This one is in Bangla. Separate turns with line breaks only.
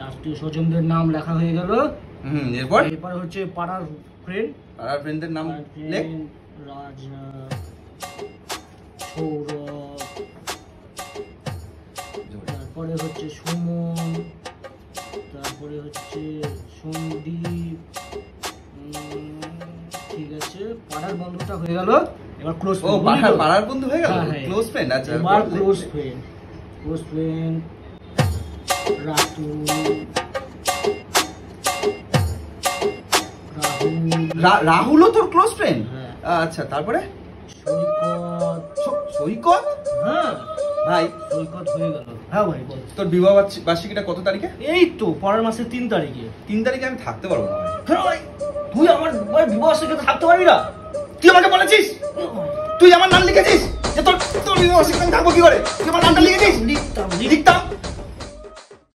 আত্মীয় স্বজনদের নাম লেখা হয়ে গেল। এরপর হচ্ছে পাড়ার ফ্রেন্ডদের নাম লেখ। রাজা, সৌরভ, তারপরে হচ্ছে সুমন, তারপরে হচ্ছে সন্দীপ। ঠিক আছে, পাড়ার বন্ধুটা হয়ে গেল। এবার ক্লোজ ফ্রেন্ড। পাড়ার বন্ধু হয়ে গেল, ক্লোজ ফ্রেন্ড। আচ্ছা, এবার ক্লোজ ফ্রেন্ড রাহুলও তোর ক্লোজ ফ্রেন্ড? আচ্ছা, তারপরে সৈকত। হ্যাঁ ভাই, সৈকত হয়ে গেল। হ্যাঁ ভাই, তোর বিবাহ বার্ষিকীটা কত তারিখে? এই তো পরের মাসের 3 তারিখে। 3 তারিখে আমি থাকতে পারবো না ভাই। তুই আমার বিবাহ বার্ষিকীতে থাকতে পারবি না? তুই আমাকে বলেছিস, তুই আমার নাম লিখেছিস যে তোর বিবাহ বার্ষিকীতে আমি থাকবো কি করে? তুই আমার নামটা লিখেছিস? লিখতাম।